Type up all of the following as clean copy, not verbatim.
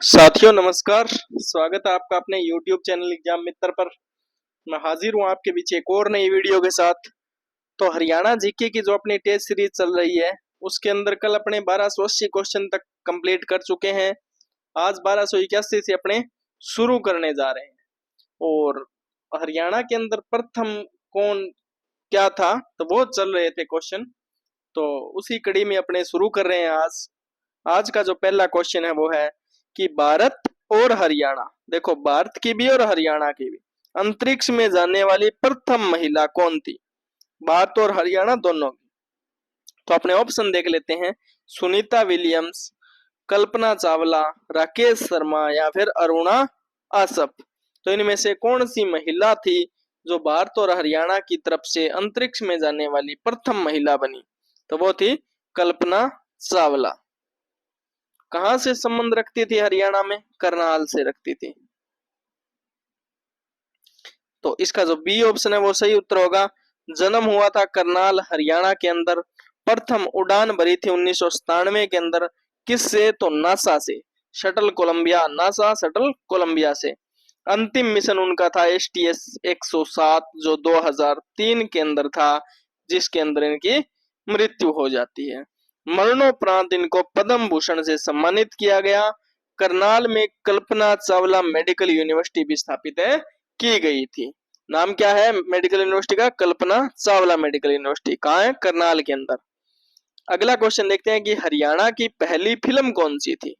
साथियों नमस्कार। स्वागत है आपका अपने YouTube चैनल एग्जाम मित्र पर। मैं हाजिर हूं आपके बीच एक और नई वीडियो के साथ। तो हरियाणा जीके की जो अपनी टेस्ट सीरीज चल रही है उसके अंदर कल अपने 1280 क्वेश्चन तक कंप्लीट कर चुके हैं। आज 1281 से अपने शुरू करने जा रहे हैं। और हरियाणा के अंदर प्रथम कौन क्या था तो वो चल रहे थे क्वेश्चन, तो उसी कड़ी में अपने शुरू कर रहे हैं। आज आज का जो पहला क्वेश्चन है वो है कि भारत और हरियाणा, देखो भारत की भी और हरियाणा की भी, अंतरिक्ष में जाने वाली प्रथम महिला कौन थी? भारत और हरियाणा दोनों की। तो अपने ऑप्शन देख लेते हैं। सुनीता विलियम्स, कल्पना चावला, राकेश शर्मा या फिर अरुणा आसफ। तो इनमें से कौन सी महिला थी जो भारत और हरियाणा की तरफ से अंतरिक्ष में जाने वाली प्रथम महिला बनी? तो वो थी कल्पना चावला। कहां से संबंध रखती थी हरियाणा में? करनाल से रखती थी। तो इसका जो बी ऑप्शन है वो सही उत्तर होगा। जन्म हुआ था करनाल हरियाणा के अंदर। प्रथम उड़ान भरी थी 1997 के अंदर। किससे? तो नासा से। Shuttle Columbia, NASA shuttle Columbia से। अंतिम मिशन उनका था STS 107 जो 2003 के अंदर था, जिसके अंदर इनकी मृत्यु हो जाती है। मरणोपरांत इनको पद्म भूषण से सम्मानित किया गया। करनाल में कल्पना चावला मेडिकल यूनिवर्सिटी भी स्थापित है की गई थी। नाम क्या है मेडिकल यूनिवर्सिटी का? Kalpana Chawla medical university. कहाँ है? करनाल के अंदर। अगला क्वेश्चन देखते हैं कि हरियाणा की पहली फिल्म कौन सी थी?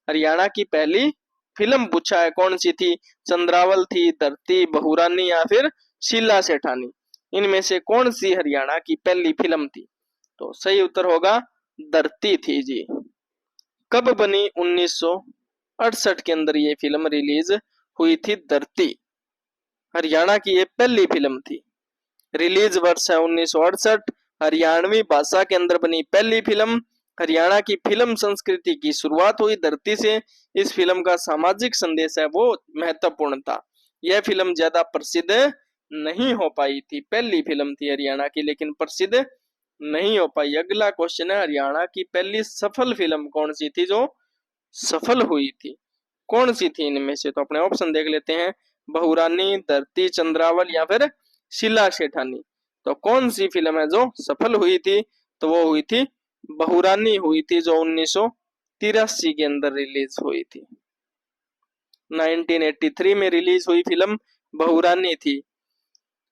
हरियाणा की पहली फिल्म पूछा है, कौन सी थी? चंद्रावल थी, धरती, बहुरानी या फिर शीला सेठानी। इनमें से कौन सी हरियाणा की पहली फिल्म थी? तो सही उत्तर होगा धरती थी जी। कब बनी? 1968 के अंदर ये फिल्म रिलीज हुई थी धरती। हरियाणा की ये पहली फिल्म थी। रिलीज वर्ष है 1968। हरियाणवी भाषा के अंदर बनी पहली फिल्म। हरियाणा की फिल्म संस्कृति की शुरुआत हुई धरती से। इस फिल्म का सामाजिक संदेश है वो महत्वपूर्ण था। यह फिल्म ज्यादा प्रसिद्ध नहीं हो पाई थी। पहली फिल्म थी हरियाणा की लेकिन प्रसिद्ध नहीं हो पाई। अगला क्वेश्चन है हरियाणा की पहली सफल फिल्म कौन सी थी जो सफल हुई थी? कौन सी थी इनमें से? तो अपने ऑप्शन देख लेते हैं। बहुरानी, धरती, चंद्रावल या फिर शीला सेठानी। तो कौन सी फिल्म है जो सफल हुई थी? तो वो हुई थी बहुरानी हुई थी जो 1983 के अंदर रिलीज हुई थी। 1983 में रिलीज हुई फिल्म बहुरानी थी।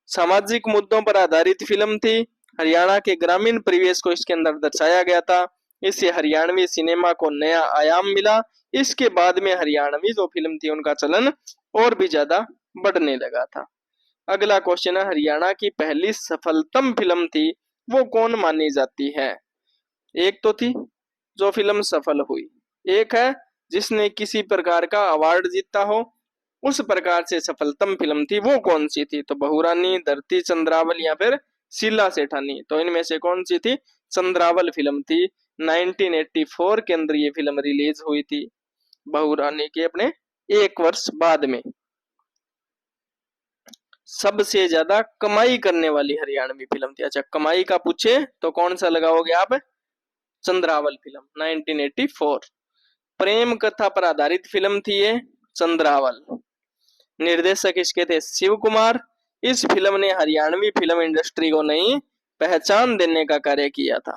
सामाजिक मुद्दों पर आधारित फिल्म थी। हरियाणा के ग्रामीण परिवेश को इसके अंदर दर्शाया गया था। इससे हरियाणवी सिनेमा को नया आयाम मिला। इसके बाद में हरियाणवी जो फिल्म थी उनका चलन और भी ज्यादा बढ़ने लगा था। अगला क्वेश्चन है हरियाणा की पहली सफलतम फिल्म थी वो कौन मानी जाती है? एक तो थी जो फिल्म सफल हुई, एक है जिसने किसी प्रकार का अवार्ड जीता हो। उस प्रकार से सफलतम फिल्म थी वो कौन सी थी? तो बहुरानी, धरती, चंद्रावल या फिर शीला सेठानी। तो इनमें से कौन सी थी? चंद्रावल फिल्म थी। 1984 के अंदर ये फिल्म रिलीज हुई थी, बहुरानी के अपने एक वर्ष बाद में। सबसे ज्यादा कमाई करने वाली हरियाणवी फिल्म थी। अच्छा, कमाई का पूछे तो कौन सा लगाओगे आप? चंद्रावल फिल्म 1984। प्रेम कथा पर आधारित फिल्म थी ये चंद्रावल। निर्देशक इसके थे शिव कुमार। इस फिल्म ने हरियाणवी फिल्म इंडस्ट्री को नई पहचान देने का कार्य किया था।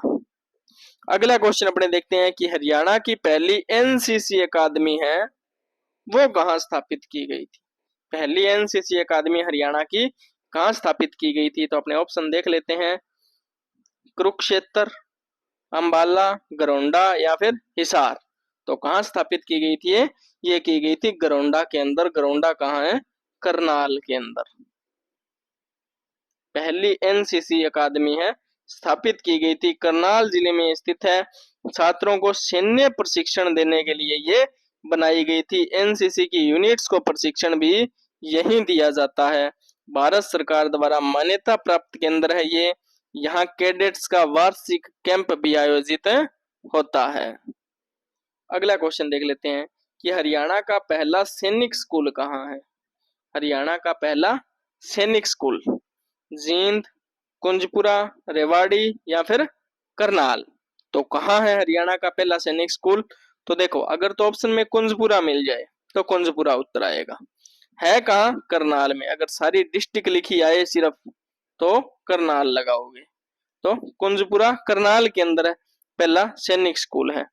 अगला क्वेश्चन अपने देखते हैं कि हरियाणा की पहली एनसीसी अकादमी है वो कहाँ स्थापित की गई थी? पहली एनसीसी अकादमी हरियाणा की कहाँ स्थापित की गई थी? तो अपने ऑप्शन देख लेते हैं। कुरुक्षेत्र, अंबाला, गरोंडा या फिर हिसार। तो कहाँ स्थापित की गई थी ये की गई थी गरोंडा के अंदर। गरोंडा कहाँ है? करनाल के अंदर। पहली एनसीसी अकादमी है स्थापित की गई थी, करनाल जिले में स्थित है। छात्रों को सैन्य प्रशिक्षण देने के लिए ये बनाई गई थी। एनसीसी की यूनिट्स को प्रशिक्षण भी यहीं दिया जाता है। भारत सरकार द्वारा मान्यता प्राप्त केंद्र है ये। यहाँ कैडेट्स का वार्षिक कैंप भी आयोजित होता है। अगला क्वेश्चन देख लेते हैं कि हरियाणा का पहला सैनिक स्कूल कहाँ है? हरियाणा का पहला सैनिक स्कूल जींद, कुंजपुरा, रेवाड़ी या फिर करनाल। तो कहाँ है हरियाणा का पहला सैनिक स्कूल? तो देखो, अगर तो ऑप्शन में कुंजपुरा मिल जाए तो कुंजपुरा उत्तर आएगा। है कहाँ? करनाल में। अगर सारी डिस्ट्रिक्ट लिखी आए सिर्फ तो करनाल लगाओगे। तो कुंजपुरा करनाल के अंदर है, पहला सैनिक स्कूल है।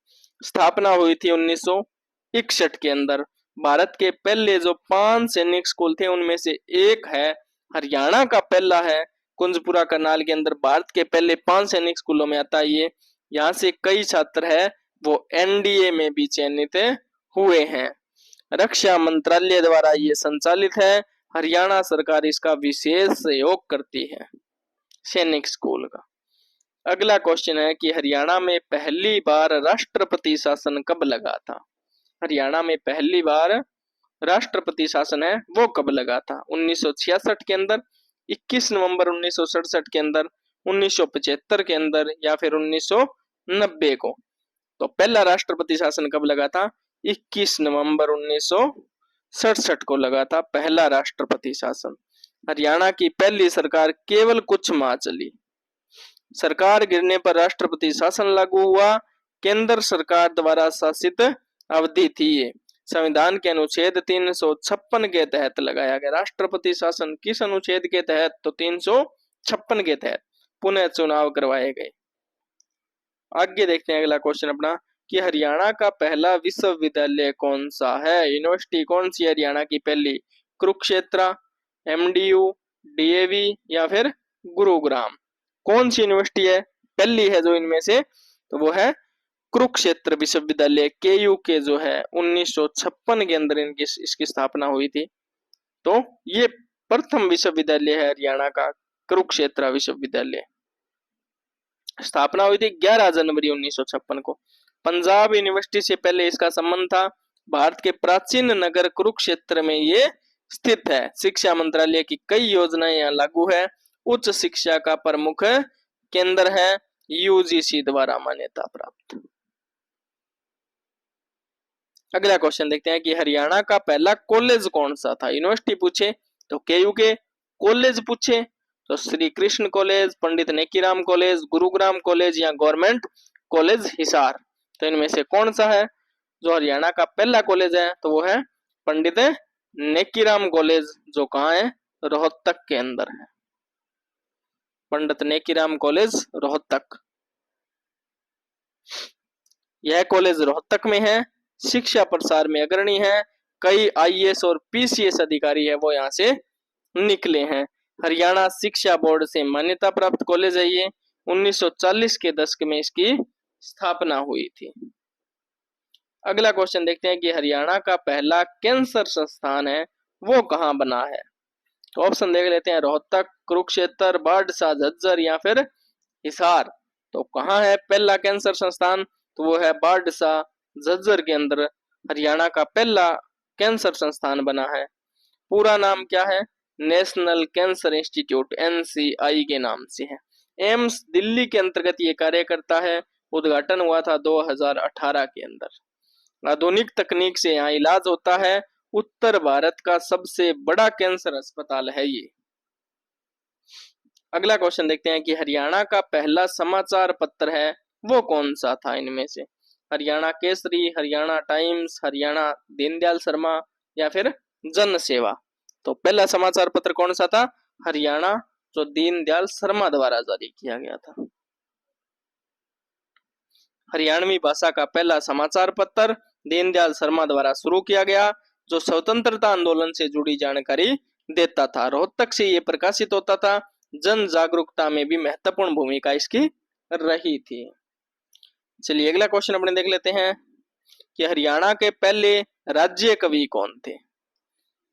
स्थापना हुई थी 1961 के अंदर। भारत के पहले जो 5 सैनिक स्कूल थे उनमें से एक है, हरियाणा का पहला है कुंजपुरा करनाल के अंदर। भारत के पहले 5 सैनिक स्कूलों में आता है ये। यहाँ से कई छात्र है वो एनडीए में भी चयनित हुए हैं। रक्षा मंत्रालय द्वारा ये संचालित है। हरियाणा सरकार इसका विशेष सहयोग करती है सैनिक स्कूल का। अगला क्वेश्चन है कि हरियाणा में पहली बार राष्ट्रपति शासन कब लगा था? हरियाणा में पहली बार राष्ट्रपति शासन है वो कब लगा था? 1966 के अंदर, 21 नवंबर 1967 के अंदर, 1975 के अंदर, या फिर 1990 को? तो पहला राष्ट्रपति शासन कब लगा था? 21 नवंबर 1967 को लगा था पहला राष्ट्रपति शासन। हरियाणा की पहली सरकार केवल कुछ माह चली। सरकार गिरने पर राष्ट्रपति शासन लागू हुआ। केंद्र सरकार द्वारा शासित अवधि थी ये। संविधान के अनुच्छेद 356 के तहत लगाया गया राष्ट्रपति शासन। किस अनुच्छेद के तहत? तो 356 के तहत पुनः चुनाव करवाए गए। आगे देखते हैं अगला क्वेश्चन अपना कि हरियाणा का पहला विश्वविद्यालय कौन सा है? यूनिवर्सिटी कौन सी हरियाणा की पहली? कुरुक्षेत्र, एमडीयू, डीएवी, या फिर गुरुग्राम? कौन सी यूनिवर्सिटी है पहली है जो इनमें से? तो वो है कुरुक्षेत्र विश्वविद्यालय, केयू के जो है 1956 के अंदर इसकी स्थापना हुई थी। तो ये प्रथम विश्वविद्यालय है हरियाणा का, कुरुक्षेत्र विश्वविद्यालय। स्थापना हुई थी 11 जनवरी 1956 को। पंजाब यूनिवर्सिटी से पहले इसका संबंध था। भारत के प्राचीन नगर कुरुक्षेत्र में ये स्थित है। शिक्षा मंत्रालय की कई योजनाएं यहाँ लागू है। उच्च शिक्षा का प्रमुख केंद्र है, यूजीसी द्वारा मान्यता प्राप्त। अगला क्वेश्चन देखते हैं कि हरियाणा का पहला कॉलेज कौन सा था? यूनिवर्सिटी पूछे तो केयू के, कॉलेज पूछे तो श्री कृष्ण कॉलेज, पंडित नेकीराम कॉलेज, गुरुग्राम कॉलेज, या गवर्नमेंट कॉलेज हिसार? तो इनमें से कौन सा है जो हरियाणा का पहला कॉलेज है? तो वो है पंडित नेकीराम कॉलेज, जो कहाँ है? रोहतक के अंदर है। पंडित नेकीराम कॉलेज रोहतक, यह कॉलेज रोहतक में है। शिक्षा प्रसार में अग्रणी है। कई आईएएस और पीसीएस अधिकारी है वो यहाँ से निकले हैं। हरियाणा शिक्षा बोर्ड से मान्यता प्राप्त कॉलेज है ये। 1940 के दशक में इसकी स्थापना हुई थी। अगला क्वेश्चन देखते हैं कि हरियाणा का पहला कैंसर संस्थान है वो कहाँ बना है? तो ऑप्शन देख लेते हैं, रोहतक, कुरुक्षेत्र, बाढ़सा, झज्जर, या फिर हिसार? तो कहाँ है पहला कैंसर संस्थान? तो वो है बाढ़सा, झज्जर के अंदर हरियाणा का पहला कैंसर संस्थान बना है। पूरा नाम क्या है? नेशनल कैंसर इंस्टीट्यूट, एनसीआई के नाम से है। एम्स दिल्ली के अंतर्गत ये कार्य करता है। उद्घाटन हुआ था 2018 के अंदर। आधुनिक तकनीक से यहाँ इलाज होता है। उत्तर भारत का सबसे बड़ा कैंसर अस्पताल है ये। अगला क्वेश्चन देखते हैं कि हरियाणा का पहला समाचार पत्र है वो कौन सा था इनमें से? हरियाणा केसरी, हरियाणा टाइम्स, हरियाणा दीनदयाल शर्मा, या फिर जन सेवा? तो पहला समाचार पत्र कौन सा था? हरियाणा, जो दीनदयाल शर्मा द्वारा जारी किया गया था। हरियाणवी भाषा का पहला समाचार पत्र दीनदयाल शर्मा द्वारा शुरू किया गया, जो स्वतंत्रता आंदोलन से जुड़ी जानकारी देता था। रोहतक से ये प्रकाशित होता था। जन जागरूकता में भी महत्वपूर्ण भूमिका इसकी रही थी। चलिए अगला क्वेश्चन अपने देख लेते हैं कि हरियाणा के पहले राज्य कवि कौन थे?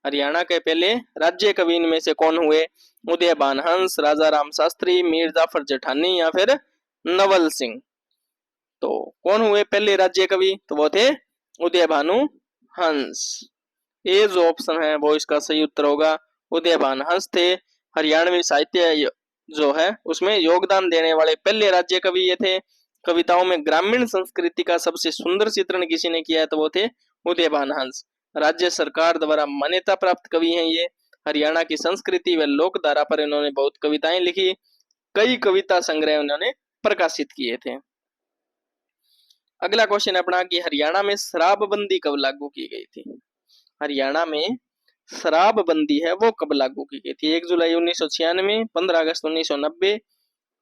हरियाणा के पहले राज्य कवि इनमें से कौन हुए? उदयभान हंस, राजा राम शास्त्री, मीर जाफर जेठानी, या फिर नवल सिंह? तो कौन हुए पहले राज्य कवि? तो वो थे उदयभानु हंस। ए जो ऑप्शन है वो इसका सही उत्तर होगा। उदयभान हंस थे। हरियाणवी साहित्य जो है उसमें योगदान देने वाले पहले राज्य कवि ये थे। कविताओं में ग्रामीण संस्कृति का सबसे सुंदर चित्रण किसी ने किया है तो वो थे उदयभान हंस। राज्य सरकार द्वारा मान्यता प्राप्त कवि हैं ये। हरियाणा की संस्कृति व लोक धारा पर इन्होंने बहुत कविताएं लिखी। कई कविता संग्रह उन्होंने प्रकाशित किए थे। अगला क्वेश्चन अपना कि हरियाणा में शराबबंदी कब लागू की गई थी। हरियाणा में शराबबंदी है वो कब लागू की गई थी। 1 जुलाई 1996, 15 अगस्त 1990,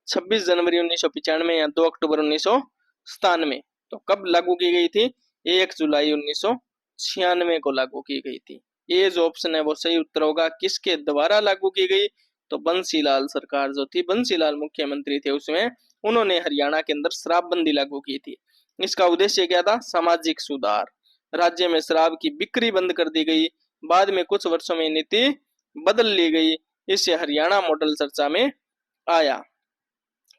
26 जनवरी 1995 या 2 अक्टूबर 1997। तो कब लागू की गई थी? 1 जुलाई 1996 को लागू की गई थी। ये जो ऑप्शन है वो सही उत्तर होगा। किसके द्वारा लागू की गई? तो बंसीलाल सरकार जो थी, बंसीलाल मुख्यमंत्री थे उसमें, उन्होंने हरियाणा के अंदर शराबबंदी लागू की थी। इसका उद्देश्य क्या था? सामाजिक सुधार। राज्य में शराब की बिक्री बंद कर दी गई। बाद में कुछ वर्षों में नीति बदल ली गई। इससे हरियाणा मॉडल चर्चा में आया,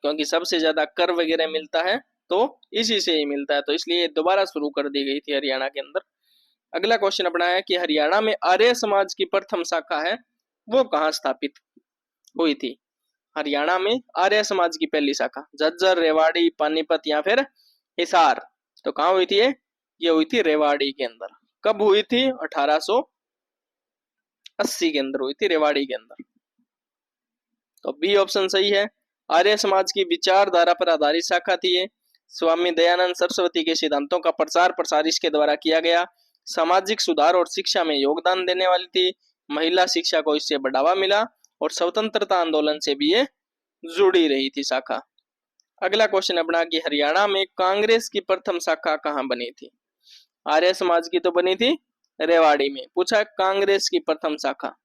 क्योंकि सबसे ज्यादा कर वगैरह मिलता है तो इसी से ही मिलता है, तो इसलिए दोबारा शुरू कर दी गई थी हरियाणा के अंदर। अगला क्वेश्चन अपना है कि हरियाणा में आर्य समाज की प्रथम शाखा है वो कहाँ स्थापित हुई थी। हरियाणा में आर्य समाज की पहली शाखा झज्जर, रेवाड़ी, पानीपत या फिर हिसार। तो कहाँ हुई थी ये हुई थी रेवाड़ी के अंदर। कब हुई थी? 1880 के अंदर हुई थी, रेवाड़ी के अंदर। तो बी ऑप्शन सही है। आर्य समाज की विचारधारा पर आधारित शाखा थी ये। स्वामी दयानंद सरस्वती के सिद्धांतों का प्रचार प्रसार इसके द्वारा किया गया। सामाजिक सुधार और शिक्षा में योगदान देने वाली थी। महिला शिक्षा को इससे बढ़ावा मिला और स्वतंत्रता आंदोलन से भी ये जुड़ी रही थी शाखा। अगला क्वेश्चन अपना कि हरियाणा में कांग्रेस की प्रथम शाखा कहाँ बनी थी। आर्य समाज की तो बनी थी रेवाड़ी में। पूछा कांग्रेस की प्रथम शाखा,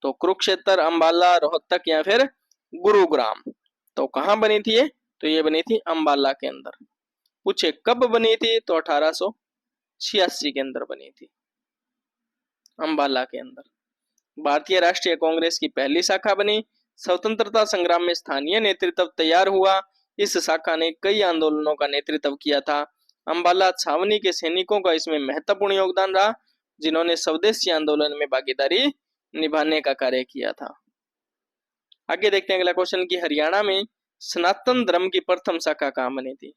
तो कुरुक्षेत्र, अंबाला, रोहतक या फिर गुरुग्राम। तो कहाँ बनी थी ये? तो ये बनी थी अंबाला के अंदर। पूछे कब बनी थी? तो 1886 के अंदर बनी थी, अंबाला के अंदर। भारतीय राष्ट्रीय कांग्रेस की पहली शाखा बनी। स्वतंत्रता संग्राम में स्थानीय नेतृत्व तैयार हुआ। इस शाखा ने कई आंदोलनों का नेतृत्व किया था। अंबाला छावनी के सैनिकों का इसमें महत्वपूर्ण योगदान रहा, जिन्होंने स्वदेशी आंदोलन में भागीदारी निभाने का कार्य किया था। आगे देखते हैं अगला क्वेश्चन कि हरियाणा में सनातन धर्म की प्रथम शाखा कहाँ बनी थी।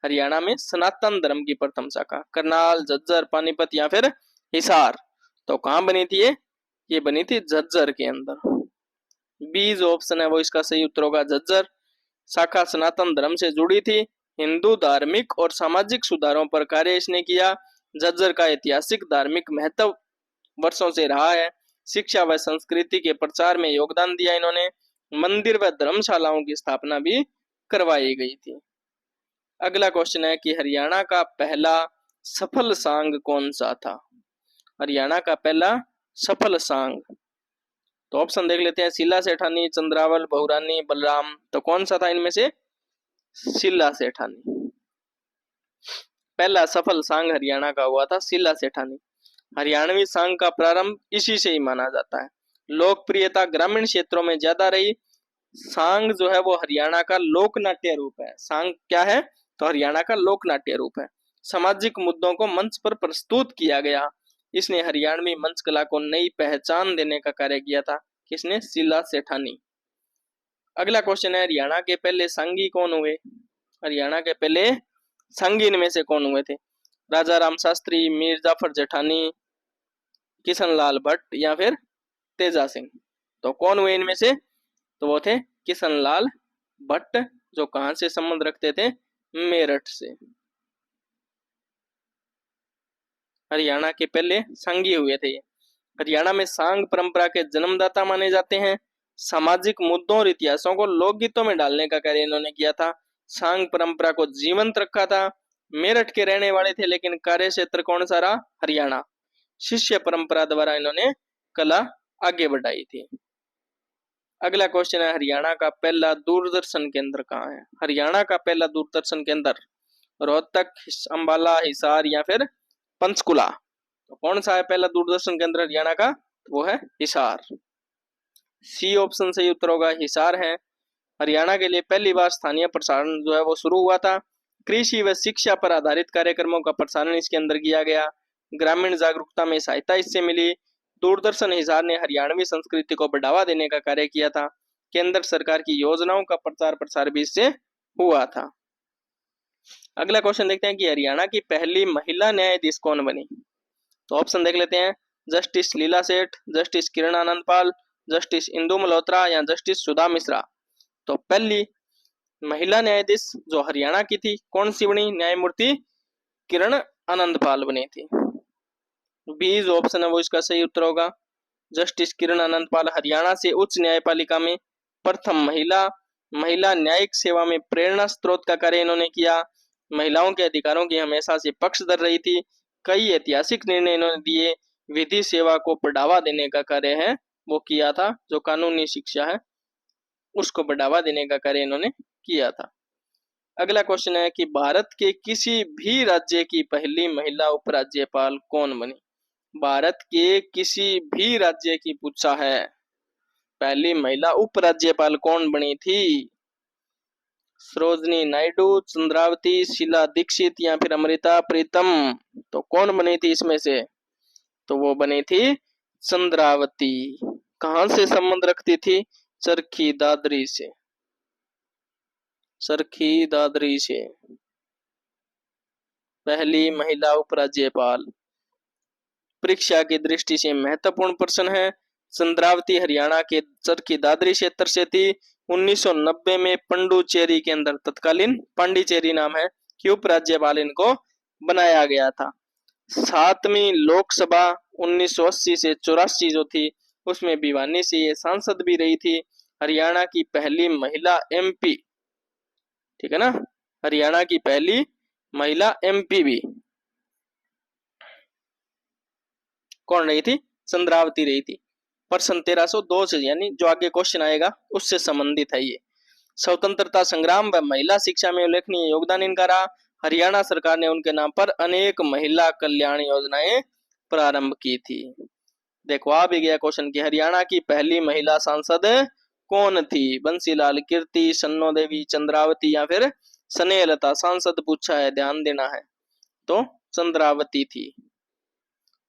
हरियाणा में सनातन धर्म की प्रथम शाखा करनाल, झज्जर, पानीपत या फिर हिसार। तो कहाँ बनी थी ये बनी थी झज्जर के अंदर। बी जो ऑप्शन है वो इसका सही उत्तर होगा, झज्जर। शाखा सनातन धर्म से जुड़ी थी। हिंदू धार्मिक और सामाजिक सुधारों पर कार्य इसने किया। झज्जर का ऐतिहासिक धार्मिक महत्व वर्षों से रहा है। शिक्षा व संस्कृति के प्रचार में योगदान दिया इन्होंने। मंदिर व धर्मशालाओं की स्थापना भी करवाई गई थी। अगला क्वेश्चन है कि हरियाणा का पहला सफल सांग कौन सा था। हरियाणा का पहला सफल सांग, तो ऑप्शन देख लेते हैं। शीला सेठानी, चंद्रावल, बहुरानी, बलराम। तो कौन सा था इनमें से? शीला सेठानी। पहला सफल सांग हरियाणा का हुआ था शीला सेठानी। हरियाणवी सांग का प्रारंभ इसी से ही माना जाता है। लोकप्रियता ग्रामीण क्षेत्रों में ज्यादा रही। सांग जो है वो हरियाणा का लोक नाट्य रूप है। सांग क्या है? तो हरियाणा का लोक नाट्य रूप है। सामाजिक मुद्दों को मंच पर प्रस्तुत किया गया। इसने हरियाणवी मंच कला को नई पहचान देने का कार्य किया था। किसने? शीला सेठानी। अगला क्वेश्चन है हरियाणा के पहले सांगी कौन हुए। हरियाणा के पहले सांगी इनमें से कौन हुए थे? राजा राम शास्त्री, मीर जाफर जेठानी, किशनलाल भट्ट या फिर तेजा सिंह। तो कौन हुए इनमें से? तो वो थे किशनलाल भट्ट, जो कहां से संबंध रखते थे? मेरठ से। हरियाणा के पहले सांगी हुए थे। हरियाणा में सांग परंपरा के जन्मदाता माने जाते हैं। सामाजिक मुद्दों और इतिहासों को लोकगीतों में डालने का कार्य इन्होंने किया था। सांग परंपरा को जीवंत रखा था। मेरठ के रहने वाले थे, लेकिन कार्य क्षेत्र कौन सा रहा? हरियाणा। शिष्य परंपरा द्वारा इन्होंने कला आगे बढ़ाई थी। अगला क्वेश्चन है हरियाणा का पहला दूरदर्शन केंद्र कहाँ है। हरियाणा का पहला दूरदर्शन केंद्र रोहतक, अंबाला, हिसार या फिर पंचकुला। तो कौन सा है पहला दूरदर्शन केंद्र हरियाणा का? वो है हिसार। सी ऑप्शन सही उत्तर होगा, हिसार है। हरियाणा के लिए पहली बार स्थानीय प्रसारण जो है वो शुरू हुआ था। कृषि व शिक्षा पर आधारित कार्यक्रमों का प्रसारण इसके अंदर किया गया। ग्रामीण जागरूकता में सहायता इससे मिली। दूरदर्शन हिसार ने हरियाणवी संस्कृति को बढ़ावा देने का कार्य किया था। केंद्र सरकार की योजनाओं का प्रचार प्रसार भी इससे हुआ था। अगला क्वेश्चन देखते हैं कि हरियाणा की पहली महिला न्यायाधीश कौन बनी। तो ऑप्शन देख लेते हैं। जस्टिस लीला सेठ, जस्टिस किरण आनंद पाल, जस्टिस इंदु मल्होत्रा या जस्टिस सुधा मिश्रा। तो पहली महिला न्यायाधीश जो हरियाणा की थी कौन सी बनी? न्यायमूर्ति किरण आनंदपाल बनी थी। बी जो ऑप्शन है वो इसका सही उत्तर होगा। जस्टिस किरण आनंदपाल हरियाणा से उच्च न्यायपालिका में प्रथम महिला महिला न्यायिक सेवा में प्रेरणा स्रोत का कार्य इन्होंने किया। महिलाओं के अधिकारों की हमेशा से पक्षधर रही थी। कई ऐतिहासिक निर्णय इन्होंने दिए। विधि सेवा को बढ़ावा देने का कार्य है वो किया था। जो कानूनी शिक्षा है उसको बढ़ावा देने का कार्य इन्होंने किया था। अगला क्वेश्चन है कि भारत के किसी भी राज्य की पहली महिला उपराज्यपाल कौन बनी। भारत के किसी भी राज्य की पूछा है पहली महिला उपराज्यपाल कौन बनी थी। सरोजनी नायडू, चंद्रावती, शीला दीक्षित या फिर अमृता प्रीतम। तो कौन बनी थी इसमें से? तो वो बनी थी चंद्रावती। कहां से संबंध रखती थी? चरखी दादरी से। चरखी दादरी से पहली महिला उपराज्यपाल। परीक्षा की दृष्टि से महत्वपूर्ण प्रश्न है। चंद्रावती हरियाणा के चरखी दादरी क्षेत्र से थी। 1990 में पंडुचेरी के अंदर तत्कालीन पांडिचेरी नाम है कि उपराज्यपाल इनको बनाया गया था। 7वीं लोकसभा 1980 से 84 जो थी उसमें भिवानी से ये सांसद भी रही थी। हरियाणा की पहली महिला एमपी, ठीक है ना, हरियाणा की पहली महिला एमपी भी कौन रही थी? चंद्रावती रही थी। प्रश्न 1302 से यानी जो आगे क्वेश्चन आएगा उससे संबंधित है ये। स्वतंत्रता संग्राम व महिला शिक्षा में उल्लेखनीय योगदान इनका रहा। हरियाणा सरकार ने उनके नाम पर अनेक महिला कल्याण योजनाएं प्रारंभ की थी। देखो आ भी गया क्वेश्चन कि हरियाणा की पहली महिला सांसद कौन थी? बंसीलाल, कीर्ति, सन्नो देवी, चंद्रावती या फिर स्नेहलता। सांसद पूछा है, ध्यान देना है। तो चंद्रावती थी।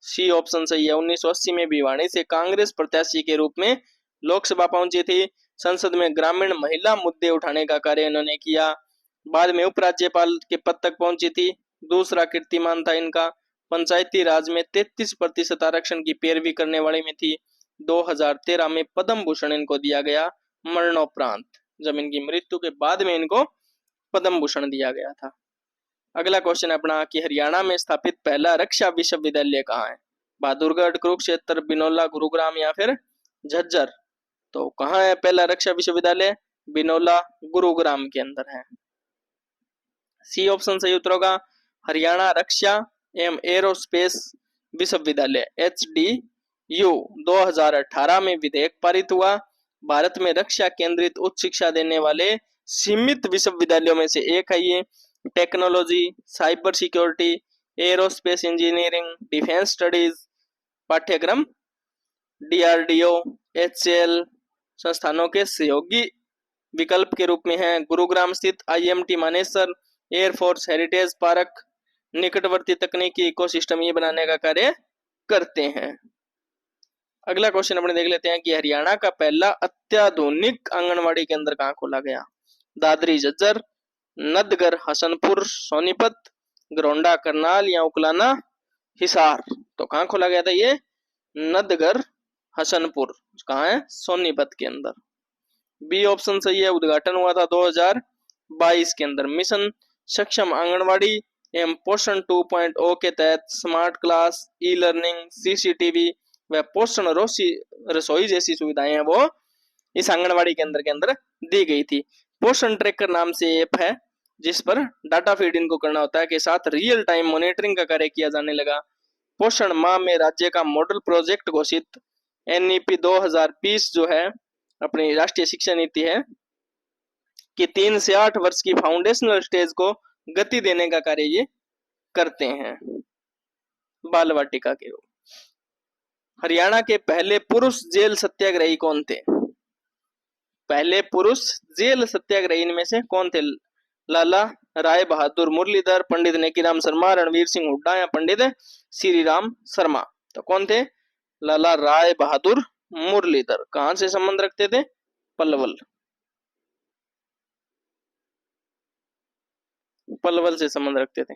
सी ऑप्शन सही है। 1980 में भिवानी से कांग्रेस प्रत्याशी के रूप में लोकसभा पहुंची थी। संसद में ग्रामीण महिला मुद्दे उठाने का कार्य इन्होंने किया। बाद में उपराज्यपाल के पद तक पहुंची थी। दूसरा कीर्तिमान था इनका। पंचायती राज में 33% आरक्षण की पैरवी करने वाली में थी। 2013 में पद्म भूषण इनको दिया गया मरणोपरांत। जब इनकी मृत्यु के बाद में इनको पद्म भूषण दिया गया था। अगला क्वेश्चन है अपना कि हरियाणा में स्थापित पहला रक्षा विश्वविद्यालय कहाँ है? बहादुरगढ़, कुरुक्षेत्र, बिनोला, गुरुग्राम या फिर झज्जर। तो कहाँ है पहला रक्षा विश्वविद्यालय? बिनोला, गुरुग्राम के अंदर है। सी ऑप्शन सही उत्तर होगा। हरियाणा रक्षा एवं एरोस्पेस विश्वविद्यालय HDU 2018 में विधेयक पारित हुआ। भारत में रक्षा केंद्रित उच्च शिक्षा देने वाले सीमित विश्वविद्यालयों में से एक है ये। Technology, cyber security, aerospace engineering, defence studies पाठ्यक्रम DRDO, HAL संस्थानों के सहयोगी विकल्प के रूप में है। गुरुग्राम स्थित IMT Manesar air force heritage park निकटवर्ती तकनीकी इकोसिस्टम ये बनाने का कार्य करते हैं। अगला क्वेश्चन अपने देख लेते हैं कि हरियाणा का पहला अत्याधुनिक आंगनवाड़ी केंद्र कहाँ खोला गया? दादरी झज्जर, नदगर हसनपुर सोनीपत, गरोंडा करनाल या उकलाना हिसार। तो कहाँ खोला गया था ये? नदगर हसनपुर। कहाँ है? सोनीपत के अंदर। बी ऑप्शन सही है। उद्घाटन हुआ था 2022 के अंदर। मिशन सक्षम आंगनवाड़ी एवं पोषण 2.0 के तहत smart class, e learning, CCTV व पोषण रसोई जैसी सुविधाएं हैं वो इस आंगनवाड़ी केंद्र के अंदर दी गई थी। पोषण ट्रैकर नाम से ऐप है जिस पर डाटा फीड इनको करना होता है के साथ रियल टाइम मॉनिटरिंग का कार्य किया जाने लगा। पोषण माह में राज्य का मॉडल प्रोजेक्ट घोषित। NEP 2020 जो है अपनी राष्ट्रीय शिक्षा नीति है कि 3 से 8 वर्ष की फाउंडेशनल स्टेज को गति देने का कार्य ये करते हैं। बाल वाटिका के रूप। हरियाणा के पहले पुरुष जेल सत्याग्रही कौन थे? पहले पुरुष जेल सत्याग्रही इनमें से कौन थे? लाला राय बहादुर मुरलीधर, पंडित नेकीराम शर्मा, रणवीर सिंह हुड्डा या पंडित श्री राम शर्मा। तो कौन थे? लाला राय बहादुर मुरलीधर। कहां से संबंध रखते थे? पलवल। पलवल से संबंध रखते थे।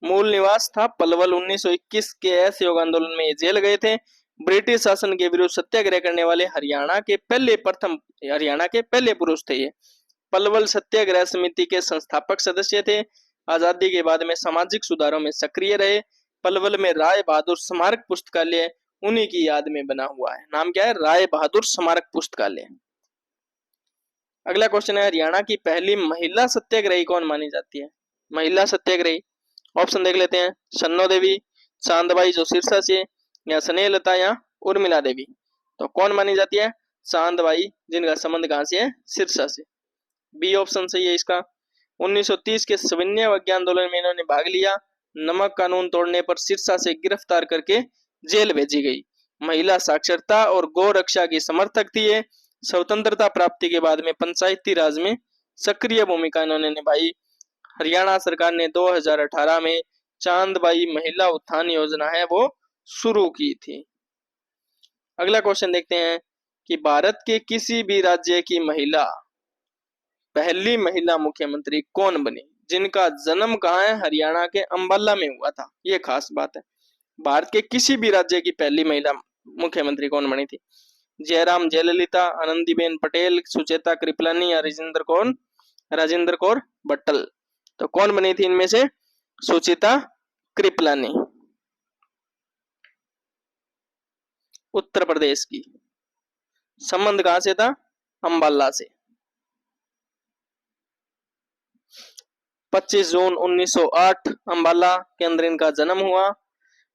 मूल निवास था पलवल। 1921 के असहयोग आंदोलन में जेल गए थे। ब्रिटिश शासन के विरुद्ध सत्याग्रह करने वाले हरियाणा के पहले पुरुष थे ये। पलवल सत्याग्रह समिति के संस्थापक सदस्य थे। आजादी के बाद में सामाजिक सुधारों में सक्रिय रहे। पलवल में राय बहादुर स्मारक पुस्तकालय उन्हीं की याद में बना हुआ है। नाम क्या है? राय बहादुर स्मारक पुस्तकालय। अगला क्वेश्चन है, हरियाणा की पहली महिला सत्याग्रही कौन मानी जाती है? महिला सत्याग्रही ऑप्शन देख लेते हैं, सन्नो देवी, चांदबाई जो सिरसा से, या स्नेहलता, या उर्मिला देवी। तो कौन मानी जाती है? चांदबाई, जिनका संबंध कहां से है? सिरसा से। बी ऑप्शन सही है इसका। 1930 के सविनय अवज्ञा आंदोलन में इन्होंने भाग लिया। नमक कानून तोड़ने पर सिरसा से गिरफ्तार करके जेल भेजी गई। महिला साक्षरता और गौ रक्षा की समर्थक थी ये। स्वतंत्रता प्राप्ति के बाद में पंचायती राज में सक्रिय भूमिका इन्होंने निभाई। हरियाणा सरकार ने 2018 में चांदबाई महिला उत्थान योजना है वो शुरू की थी। अगला क्वेश्चन देखते हैं कि भारत के किसी भी राज्य की पहली महिला मुख्यमंत्री कौन बनी? जिनका जन्म कहाँ है? हरियाणा के अंबाला में हुआ था। ये खास बात है। भारत के किसी भी राज्य की पहली महिला मुख्यमंत्री कौन बनी थी? जयराम जयललिता, आनंदीबेन पटेल, सुचेता कृपलानी, या राजेंद्र कौर बट्टल। तो कौन बनी थी इनमें से? सुचेता कृपलानी, उत्तर प्रदेश की। संबंध कहां से था? अंबाला से। 25 जून 1908 अंबाला के अंदर इनका जन्म हुआ।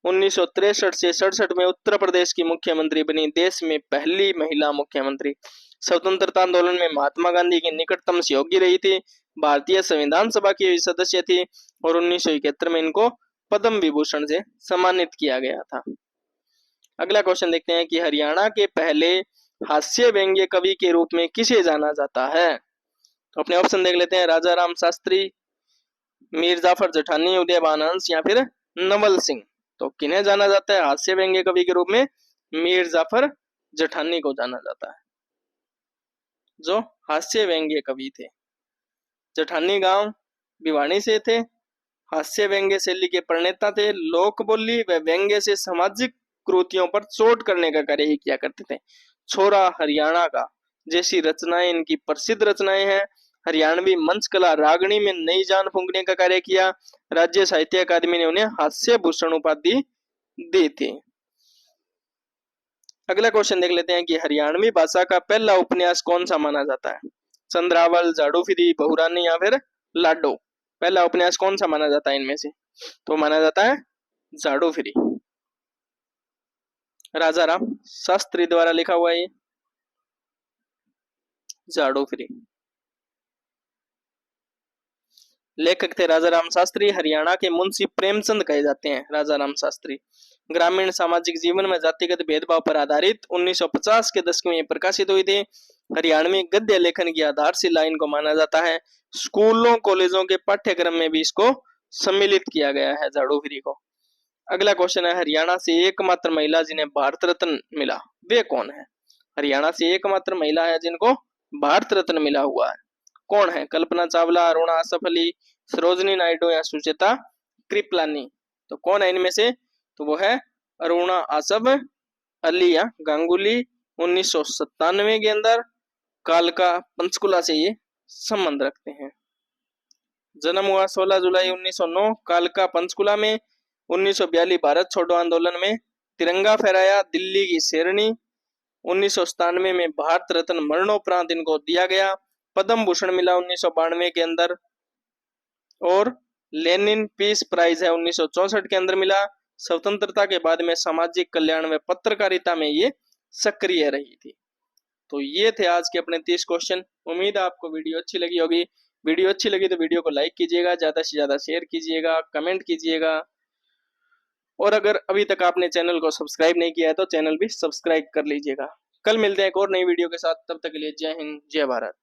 1963 से 67 में उत्तर प्रदेश की मुख्यमंत्री बनी, देश में पहली महिला मुख्यमंत्री। स्वतंत्रता आंदोलन में महात्मा गांधी की निकटतम सहयोगी रही थी। भारतीय संविधान सभा की सदस्य थी और 1971 में इनको पद्म विभूषण से सम्मानित किया गया था। अगला क्वेश्चन देखते हैं कि हरियाणा के पहले हास्य व्यंग्य कवि के रूप में किसे जाना जाता है? तो अपने ऑप्शन देख लेते हैं, राजा राम शास्त्री, मीर जाफर जठानी, उदयभान हंस, या फिर नवल सिंह। तो किन्हें जाना जाता है हास्य व्यंग्य कवि के रूप में? मीर जाफर जठानी को जाना जाता है, जो हास्य व्यंग्य कवि थे। जठानी गांव भिवानी से थे, हास्य व्यंग्य शैली के प्रणेता थे। लोक बोली व व्यंग्य से सामाजिक कृतियों पर चोट करने का कार्य ही किया करते थे। छोरा हरियाणा का जैसी रचनाएं इनकी प्रसिद्ध रचनाएं हैं। हरियाणवी मंच कला रागणी में नई जान फूंकने का कार्य किया। राज्य साहित्य अकादमी ने उन्हें हास्य भूषण उपाधि दी थी। अगला क्वेश्चन देख लेते हैं कि हरियाणवी भाषा का पहला उपन्यास कौन सा माना जाता है? चंद्रावल, जाडू फिरी, बहुरानी, या फिर लाडो। पहला उपन्यास कौन सा माना जाता है इनमें से? तो माना जाता है जाडू फिरी, राजा राम शास्त्री द्वारा लिखा हुआ है जाडू फिरी। लेखक थे राजा राम शास्त्री। हरियाणा के मुंशी प्रेमचंद कहे जाते हैं राजा राम शास्त्री। ग्रामीण सामाजिक जीवन में जातिगत भेदभाव पर आधारित 1950 के दशक में प्रकाशित हुई थी। हरियाणवी गद्य लेखन की आधारशिला इनको माना जाता है। स्कूलों कॉलेजों के पाठ्यक्रम में भी इसको सम्मिलित किया गया है जाडू फिरी को। अगला क्वेश्चन है, हरियाणा से एकमात्र महिला जिन्हें भारत रत्न मिला वे कौन है? हरियाणा से एकमात्र महिला है जिनको भारत रत्न मिला हुआ है, कौन है? कल्पना चावला, अरुणा आसफ अली, सरोजनी नायडू, या सुचेता कृपलानी। तो कौन है इनमें से? तो वो है अरुणा आसफ अली या गांगुली। 1997 के अंदर कालका पंचकुला से ये संबंध रखते हैं। जन्म हुआ 16 जुलाई 1909 कालका पंचकुला में। 1942 भारत छोड़ो आंदोलन में तिरंगा फहराया, दिल्ली की शेरनी। 1997 में भारत रत्न मरणोपरांत इनको दिया गया। पद्म भूषण मिला 1992 के अंदर, और लेनिन पीस प्राइज है 1964 के अंदर मिला। स्वतंत्रता के बाद में सामाजिक कल्याण में पत्रकारिता में ये सक्रिय रही थी। तो ये थे आज के अपने 30 क्वेश्चन। उम्मीद है आपको वीडियो अच्छी लगी होगी। वीडियो अच्छी लगी तो वीडियो को लाइक कीजिएगा, ज्यादा से ज्यादा शेयर कीजिएगा, कमेंट कीजिएगा, और अगर अभी तक आपने चैनल को सब्सक्राइब नहीं किया है तो चैनल भी सब्सक्राइब कर लीजिएगा। कल मिलते हैं एक और नई वीडियो के साथ, तब तक के लिए जय हिंद, जय भारत।